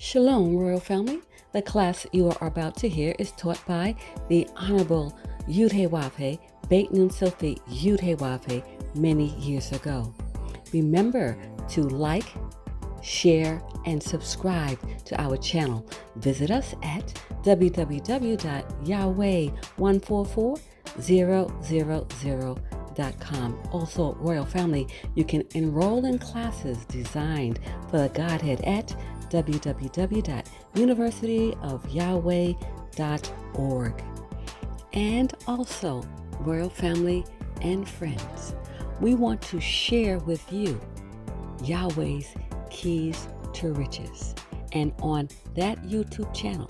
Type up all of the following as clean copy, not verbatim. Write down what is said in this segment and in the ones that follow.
Shalom, Royal Family. The class you are about to hear is taught by the Honorable Yahweh, Beit Nun Sophie Yahweh, many years ago. Remember to like, share, and subscribe to our channel. Visit us at www.yahweh144000.com. Also, Royal Family, you can enroll in classes designed for the Godhead at www.universityofyahweh.org. And also, Royal Family and friends, we want to share with you Yahweh's Keys to Riches. And on that YouTube channel,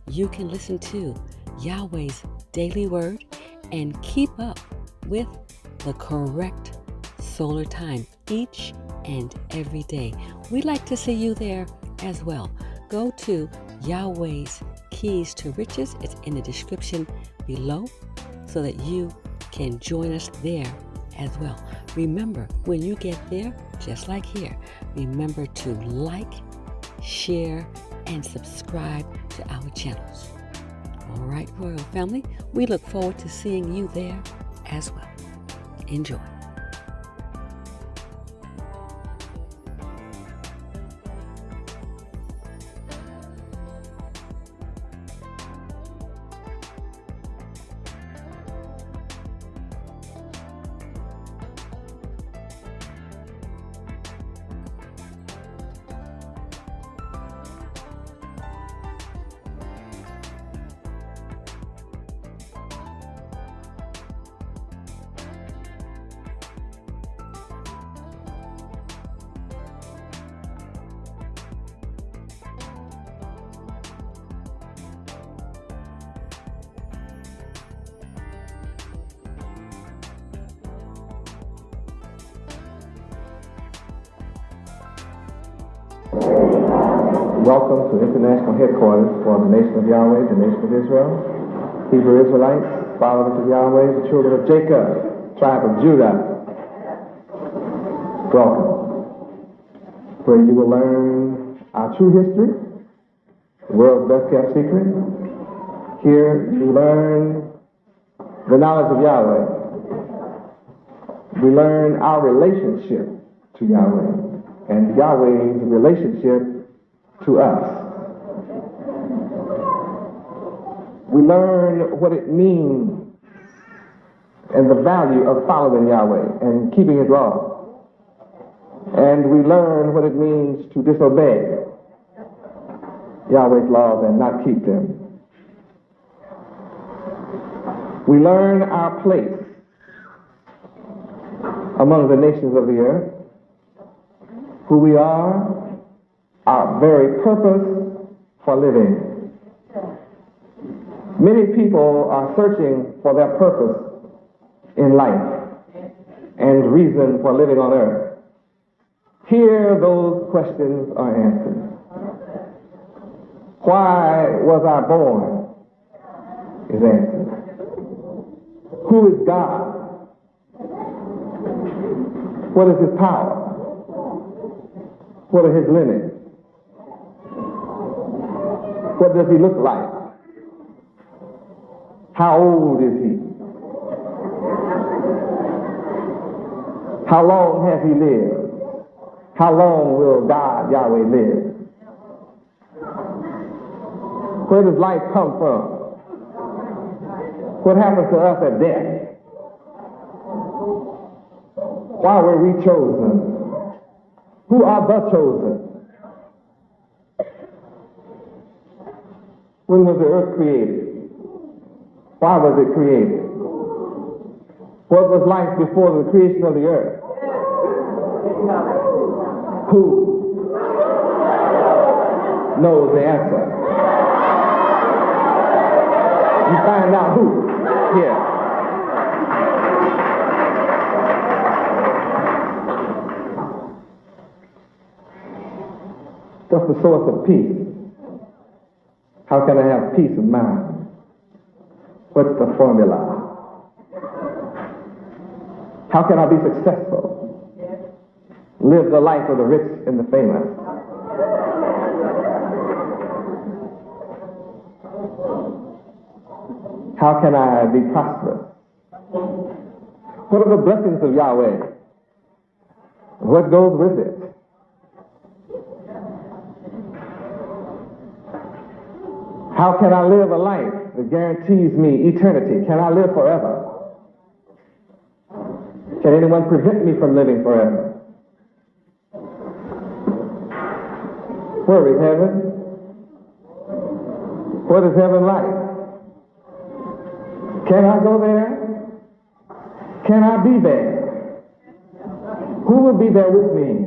you can listen to Yahweh's Daily Word and keep up with the correct solar time each and every day. We'd like to see you there as well. Go to Yahweh's Keys to Riches. It's in the description below so that you can join us there as well. Remember, when you get there, just like here, remember to like, share, and subscribe to our channels. All right, Royal Family, we look forward to seeing you there as well. Enjoy. Welcome to international headquarters for the nation of Yahweh, the nation of Israel, Hebrew Israelites, followers of Yahweh, the children of Jacob, tribe of Judah. Welcome, where you will learn our true history, the world's best kept secret. Here you learn the knowledge of Yahweh. We learn our relationship to Yahweh and Yahweh's relationship to us. We learn what it means and the value of following Yahweh and keeping His law. And we learn what it means to disobey Yahweh's laws and not keep them. We learn our place among the nations of the earth, who we are, our very purpose for living. Many people are searching for their purpose in life and reason for living on earth. Here those questions are answered. Why was I born? Is answered. Who is God? What is His power? What are His limits? What does He look like? How old is He? How long has He lived? How long will God, Yahweh, live? Where does life come from? What happens to us at death? Why were we chosen? Who are the chosen? When was the earth created? Why was it created? What was life before the creation of the earth? Who knows the answer? You find out who here. What's the source of peace? How can I have peace of mind? What's the formula? How can I be successful? Live the life of the rich and the famous. How can I be prosperous? What are the blessings of Yahweh? What goes with it? How can I live a life that guarantees me eternity? Can I live forever? Can anyone prevent me from living forever? Where is heaven? What is heaven like? Can I go there? Can I be there? Who will be there with me?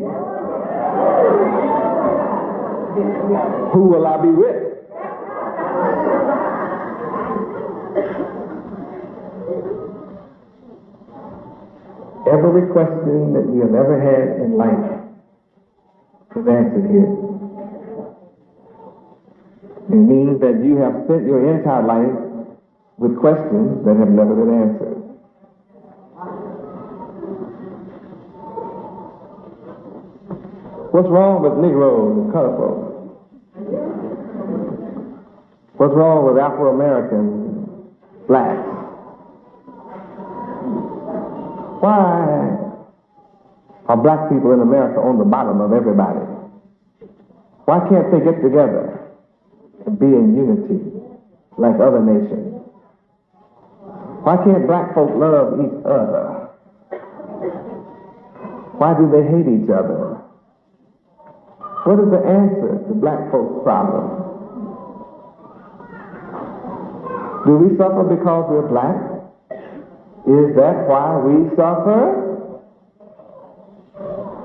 Who will I be with? Every question that we have ever had in life is answered here. It means that you have spent your entire life with questions that have never been answered. What's wrong with Negroes and colored folks? What's wrong with Afro-Americans, blacks? Why are black people in America on the bottom of everybody? Why can't they get together and be in unity like other nations? Why can't black folk love each other? Why do they hate each other? What is the answer to black folks' problem? Do we suffer because we're black? Is that why we suffer?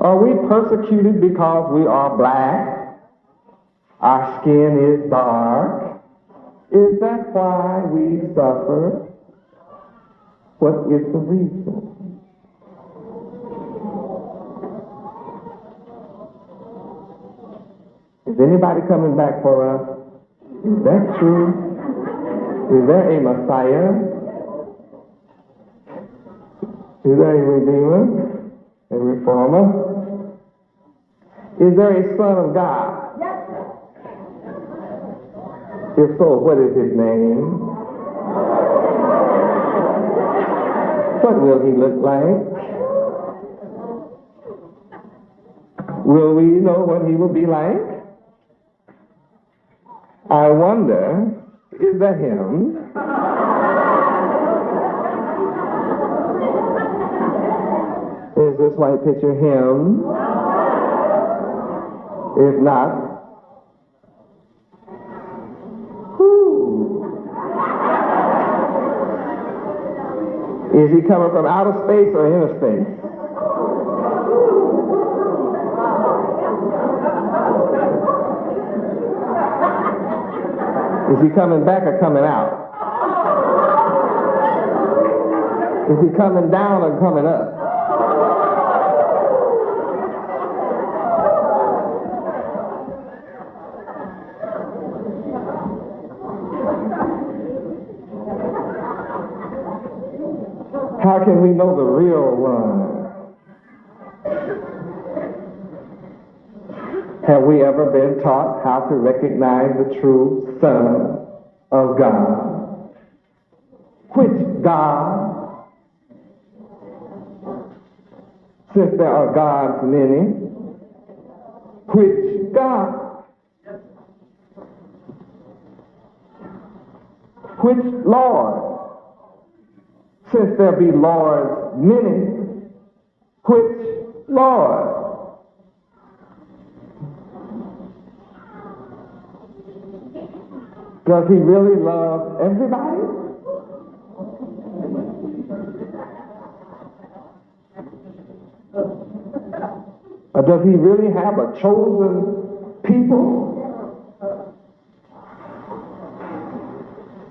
Are we persecuted because we are black? Our skin is dark? Is that why we suffer? What is the reason? Is anybody coming back for us? Is that true? Is there a Messiah? Is there a Redeemer? A Reformer? Is there a Son of God? If so, what is his name? What will he look like? Will we know what he will be like? I wonder, is that him? Is this white picture him? If not, who? Is he coming from outer space or inner space? Is he coming back or coming out? Is he coming down or coming up? How can we know the real one? Have we ever been taught how to recognize the true Son of God? Which God? Since there are gods many, which God? Which Lord? Since there be lords many, which Lord? Does he really love everybody? Or does he really have a chosen people?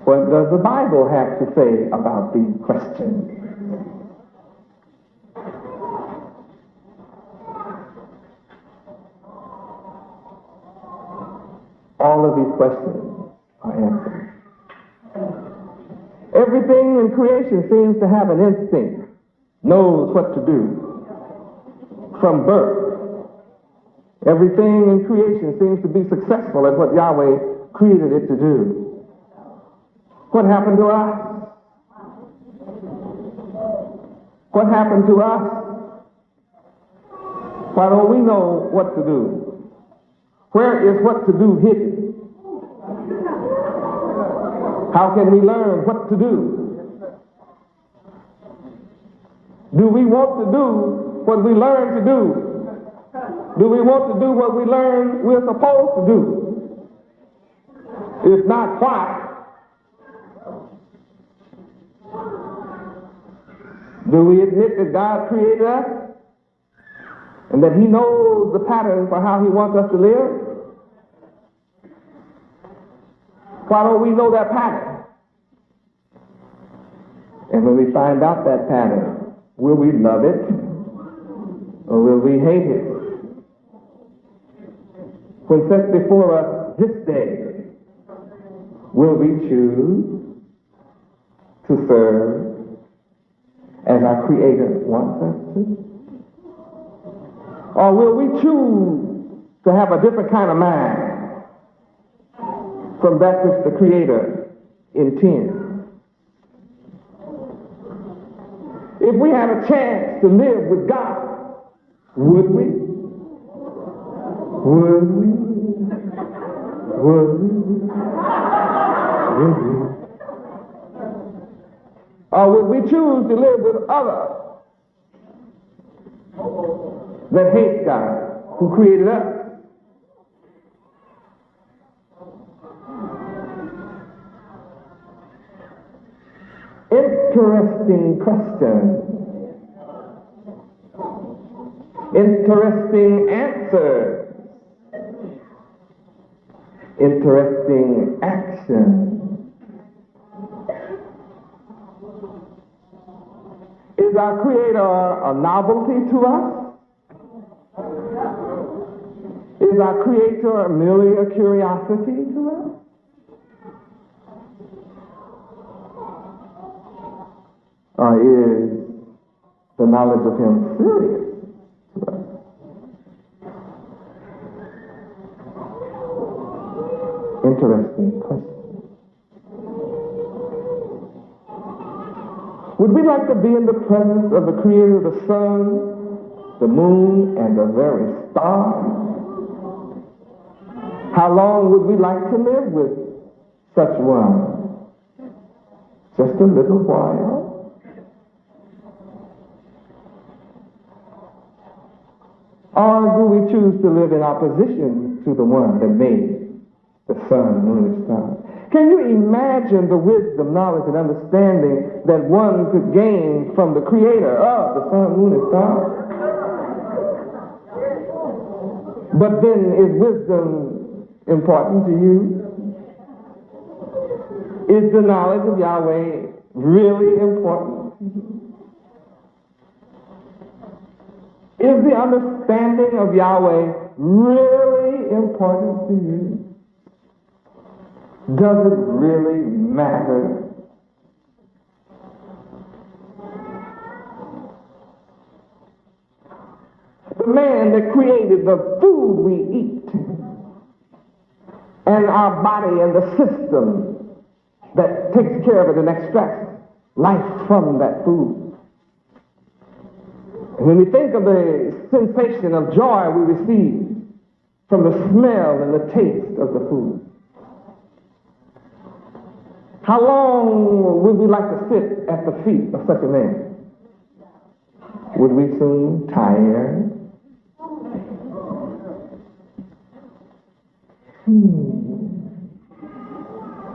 What does the Bible have to say about these questions? All of these questions are answered. Everything in creation seems to have an instinct, knows what to do. From birth, everything in creation seems to be successful at what Yahweh created it to do. What happened to us? What happened to us? Why don't we know what to do? Where is what to do hidden? How can we learn what to do? Do we want to do what we learn to do? Do we want to do what we learn we're supposed to do? If not, why? Do we admit that God created us and that He knows the pattern for how He wants us to live? Why don't we know that pattern? And when we find out that pattern, will we love it or will we hate it? When set before us this day, will we choose to serve as our Creator wants us to? Or will we choose to have a different kind of mind from that which the Creator intends? If we had a chance to live with God, would we? Would we? Would we? Would we? Or would we choose to live with others that hate God, who created us? Interesting question. Interesting answer. Interesting action. Is our Creator a novelty to us? Is our Creator merely a curiosity to us? Or is the knowledge of Him serious to us? Interesting question. Would we like to be in the presence of the Creator of the sun, the moon, and the very stars? How long would we like to live with such one? Just a little while? Or do we choose to live in opposition to the one that made the sun, moon, and stars? Can you imagine the wisdom, knowledge, and understanding that one could gain from the Creator of the sun, moon, and stars? But then, is wisdom important to you? Is the knowledge of Yahweh really important to you? Is the understanding of Yahweh really important to you? Does it really matter? The man that created the food we eat and our body and the system that takes care of it and extracts life from that food. When we think of the sensation of joy we receive from the smell and the taste of the food, how long would we like to sit at the feet of such a man? Would we soon tire?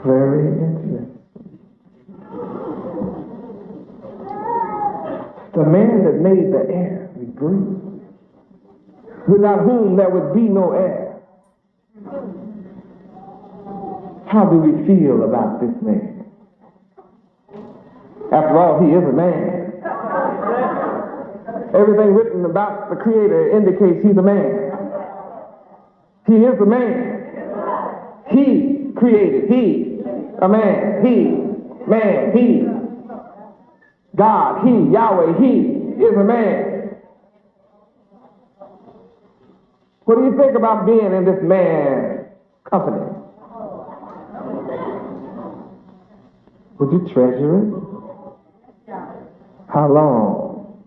Very interesting. The man that made the air we breathe, without whom there would be no air. How do we feel about this man? After all, he is a man. Everything written about the Creator indicates he's a man. He is a man. He created. He, a man. He, man. He, God. He, Yahweh. He is a man. What do you think about being in this man's company? Would you treasure it? How long?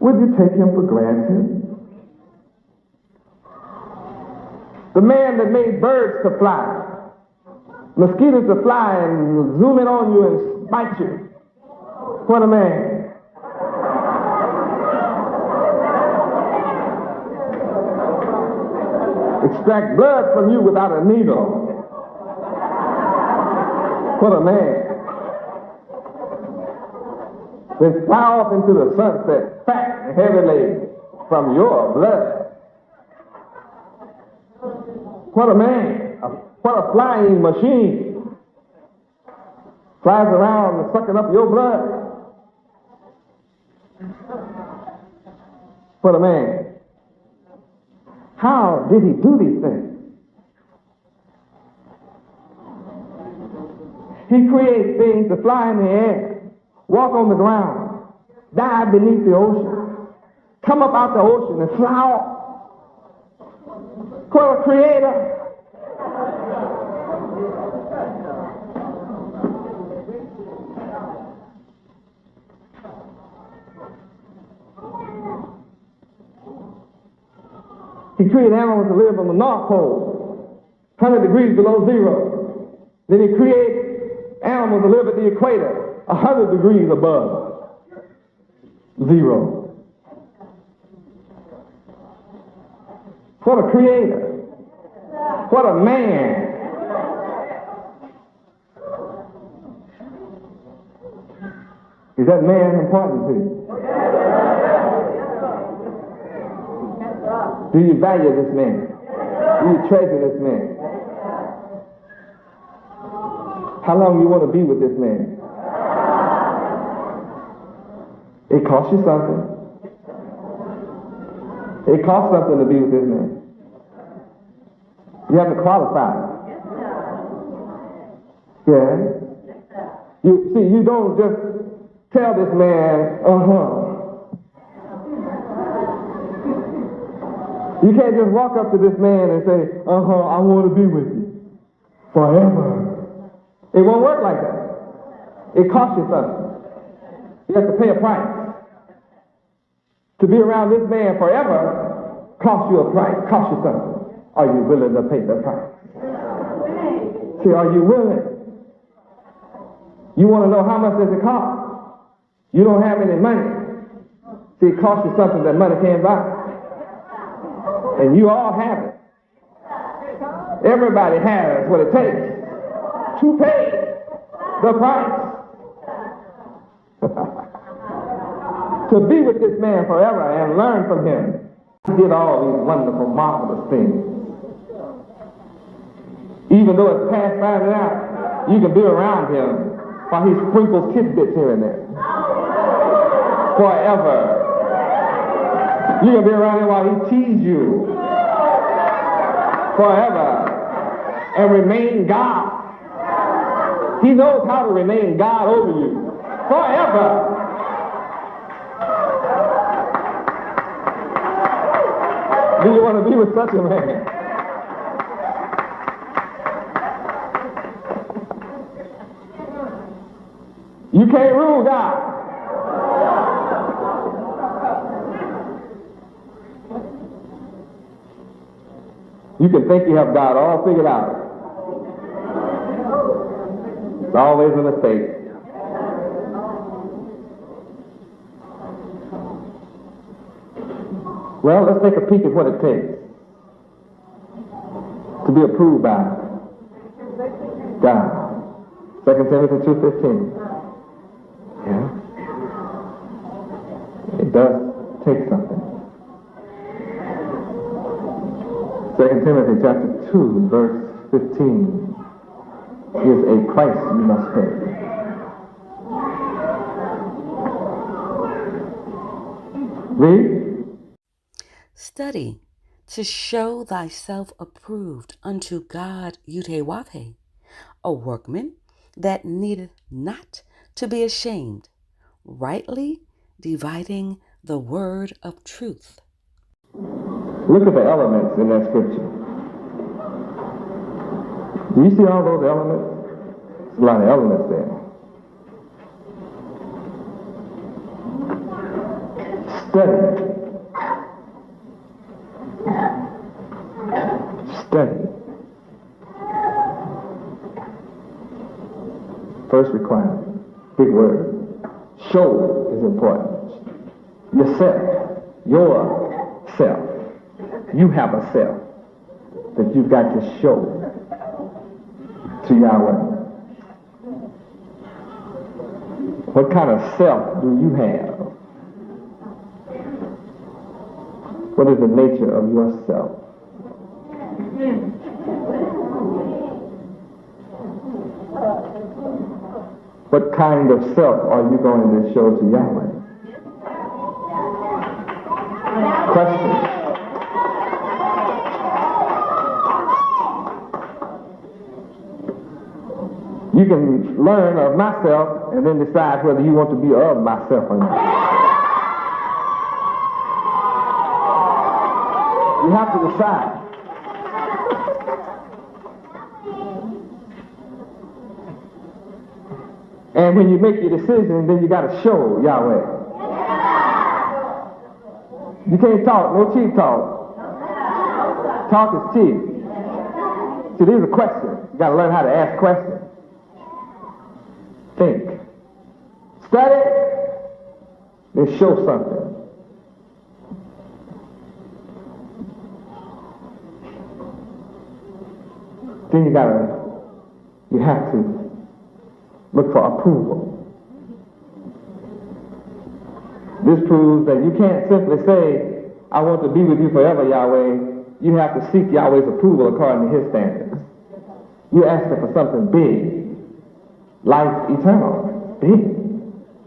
Would you take him for granted? The man that made birds to fly, mosquitoes to fly and zoom in on you and bite you. What a man. Extract blood from you without a needle. What a man. Then fly off into the sunset, fat and heavy laden from your blood. What a man. What a flying machine. Flies around and sucking up your blood. What a man. How did he do these things? He creates things to fly in the air, walk on the ground, dive beneath the ocean, come up out the ocean and fly off. What a creator. He created animals to live on the North Pole, 100 degrees below zero. Then he created animals to live at the equator, 100 degrees above zero. What a creator. What a man. Is that man important to you? Do you value this man? Do you treasure this man? How long you want to be with this man? It costs you something. It costs something to be with this man. You have to qualify. Yeah. You don't just tell this man, You can't just walk up to this man and say, I want to be with you forever. It won't work like that. It costs you something. You have to pay a price. To be around this man forever costs you a price, costs you something. Are you willing to pay the price? See, are you willing? You want to know how much does it cost? You don't have any money. See, it costs you something that money can't buy. And you all have it. Everybody has what it takes to pay the price. To be with this man forever and learn from him. He did all these wonderful, marvelous things. Even though it's past finding out, you can be around him while he sprinkles tidbits here and there. Forever. You can be around him while he teases you. Forever. And remain God. He knows how to remain God over you. Forever. Do you want to be with such a man? You can't rule God. You can think you have God all figured out. It's always a mistake. Well, let's take a peek at what it takes to be approved by God. 2 Timothy 2:15. Yeah. It does take something. 2 Timothy chapter 2, verse 15 is a price you must pay. Read. Study to show thyself approved unto God Yahweh, a workman that needeth not to be ashamed, rightly dividing the word of truth. Look at the elements in that scripture. Do you see all those elements? There's a lot of elements there. Study. Study. First requirement, big word. Show is important. Yourself. You have a self that you've got to show to Yahweh. What kind of self do you have? What is the nature of yourself? What kind of self are you going to show to Yahweh? Question. You can learn of myself and then decide whether you want to be of myself or not. You have to decide. And when you make your decision, then you got to show Yahweh. You can't talk, no cheap talk. Talk is cheap. See, these are questions. You got to learn how to ask questions. Think. Study. Then show something. Then you have to look for approval. This proves that you can't simply say, I want to be with you forever, Yahweh. You have to seek Yahweh's approval according to his standards. You're asking for something big. Life eternal. Big.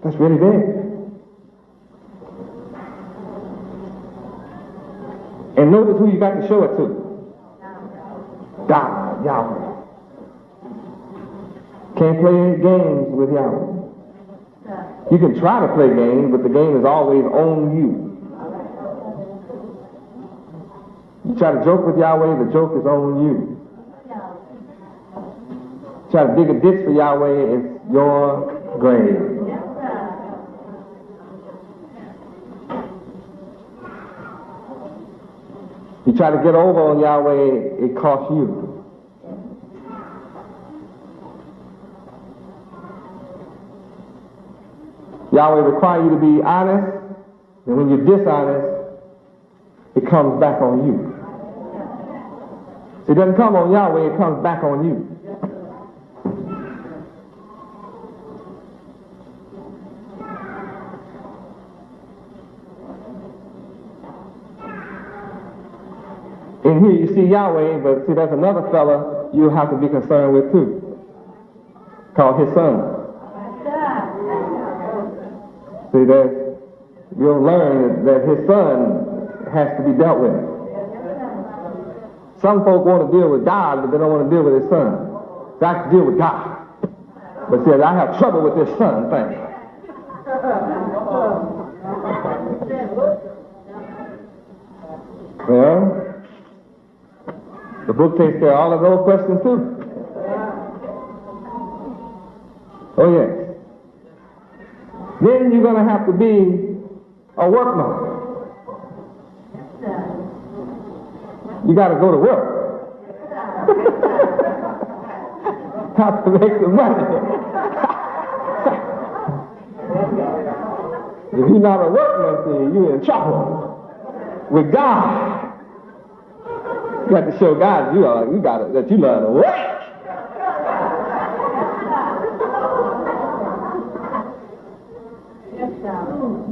That's really big. And notice who you got to show it to. God, Yahweh. Can't play games with Yahweh. You can try to play games, but the game is always on you. You try to joke with Yahweh, the joke is on you. Try to dig a ditch for Yahweh, it's your grave. You try to get over on Yahweh, it costs you. Yahweh requires you to be honest, and when you're dishonest, it comes back on you. It doesn't come on Yahweh, it comes back on you. In here you see Yahweh, but see there's another fella you'll have to be concerned with too, called his son. See, you'll learn that his son has to be dealt with. Some folk want to deal with God, but they don't want to deal with his son. So I have to deal with God. But see, I have trouble with this son thing. Well, the book takes care of all of those questions too. Oh yes. Then you're going to have to be a workman. You got to go to work. Have to make some money. If you're not a workman, you're in trouble with God. You got to show God that you learn to work.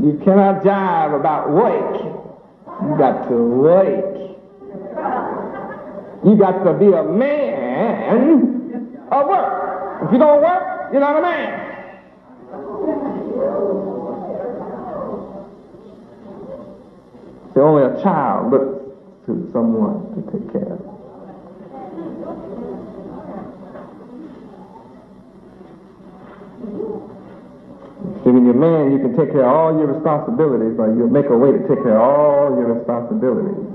You cannot jive about work. You got to work. You got to be a man of work. If you don't work, you're not a man. So only a child looks to someone to take care of it. See, when you're a man, you can take care of all your responsibilities, or you'll make a way to take care of all your responsibilities.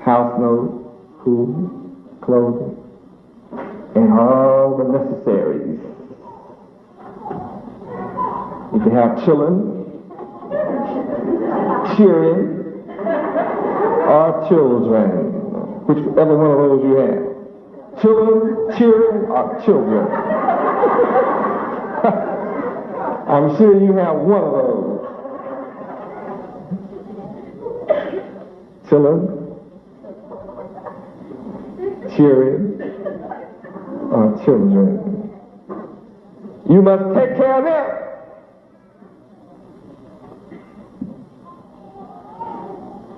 House note, food, clothing. and all the necessaries. You can have children, cheering, or children, whichever one of those you have. Children, cheering, or children. I'm sure you have one of those. Children, cheering, or children. You must take care of them.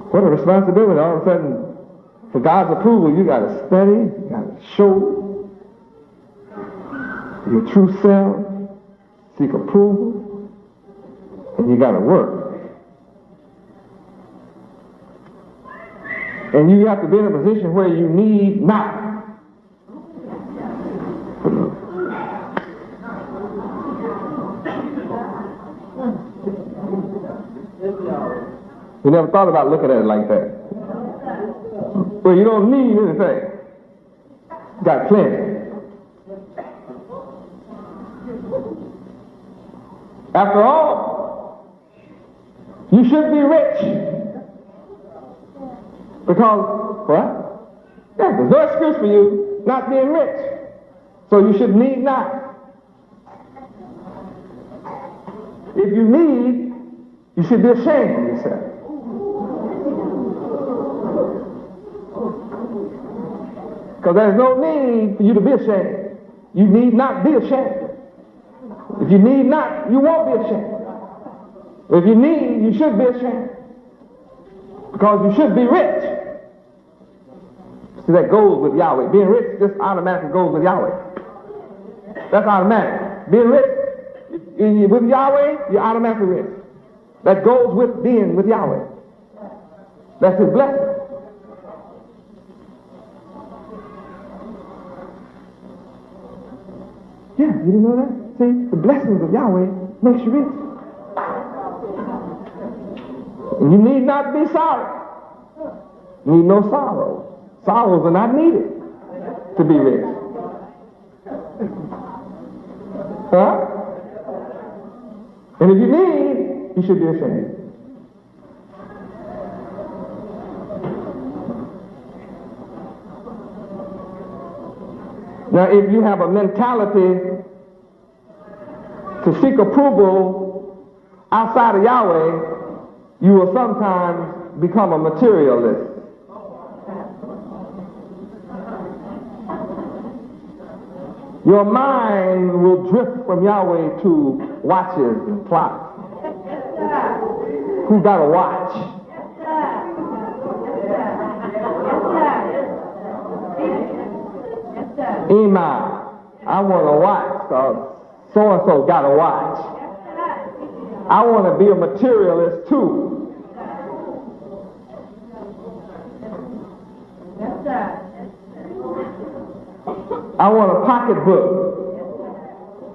What a responsibility. All of a sudden, for God's approval, you got to study, you got to show your true self, seek approval, and you got to work. And you have to be in a position where you need not. You never thought about looking at it like that. Well, you don't need anything. Got plenty. After all, you should be rich. Because, what? Yeah, there's no excuse for you not being rich. So you should need not. If you need, you should be ashamed of yourself. Because there's no need for you to be ashamed. You need not be ashamed. If you need not, you won't be ashamed. If you need, you should be ashamed. Because you should be rich. See, that goes with Yahweh. Being rich just automatically goes with Yahweh. That's automatic. Being rich, with Yahweh, you're automatically rich. That goes with being with Yahweh. That's his blessing. Yeah, you didn't know that? See, the blessings of Yahweh makes you rich. And you need not be sorry. You need no sorrow. Sorrows are not needed to be rich. Huh? And if you need, you should be ashamed. Now, if you have a mentality to seek approval outside of Yahweh, you will sometimes become a materialist. Your mind will drift from Yahweh to watches and clocks. Who got a watch? Ema, I want a watch, so-and-so got a watch. I want to be a materialist too. I want a pocketbook.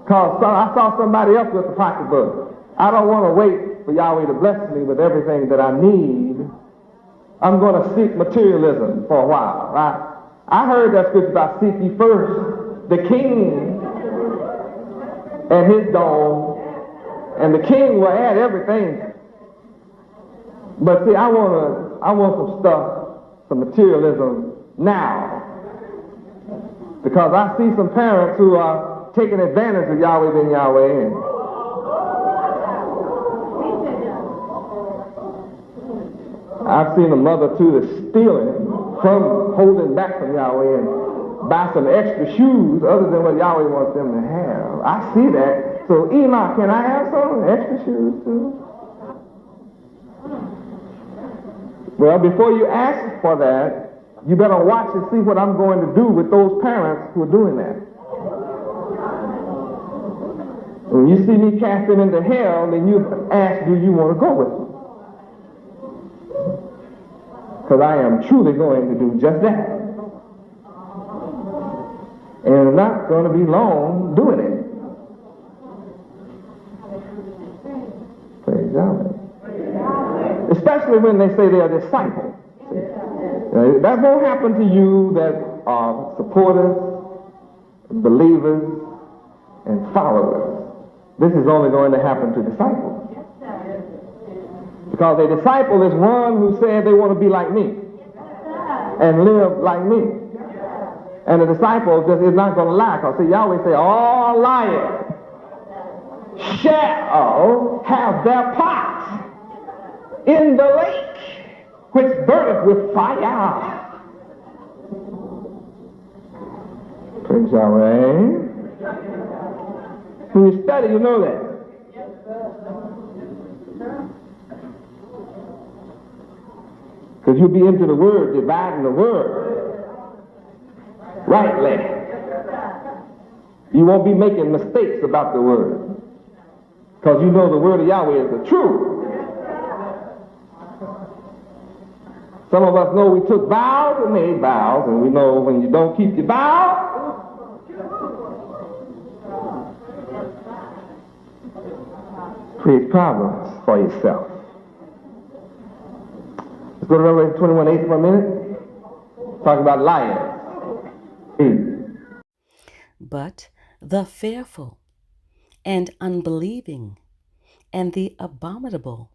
Because I saw somebody else with a pocketbook. I don't want to wait for Yahweh to bless me with everything that I need. I'm going to seek materialism for a while, right? I heard that scripture about seek ye first the king and his dome, and the king will add everything. But see, I want some stuff, some materialism now. Because I see some parents who are taking advantage of Yahweh ben Yahweh. And I've seen a mother too that's stealing from holding back from Yahweh and buy some extra shoes other than what Yahweh wants them to have. I see that. So, Ema, can I have some extra shoes too? Well, before you ask for that, you better watch and see what I'm going to do with those parents who are doing that. When you see me cast them into hell, then you ask, do you want to go with me? Because I am truly going to do just that. And I'm not going to be long doing it. Praise Yahweh. Especially when they say they're disciples. That won't happen to you that are supporters believers and followers. This is only going to happen to disciples. Because a disciple is one who said they want to be like me and live like me. And a disciple just is not going to lie. Because see, Yahweh say, all liars shall have their part in the lake which burneth with fire. Praise Yahweh. When you study, you know that. Because you'll be into the word, dividing the word rightly. You won't be making mistakes about the word. Because you know the word of Yahweh is the truth. Some of us know we took vows and made vows, and we know when you don't keep your vows, creates problems for yourself. Let's go to Revelation 21:8 for a minute. Talk about liars. But the fearful and unbelieving and the abominable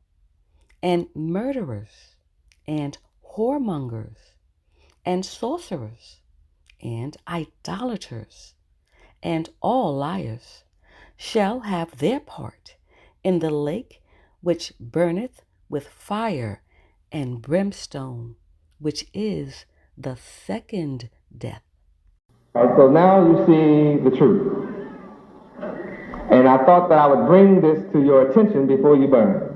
and murderers and whoremongers and sorcerers and idolaters and all liars shall have their part in the lake which burneth with fire and brimstone, which is the second death. All right, so now you see the truth. And I thought that I would bring this to your attention before you burn.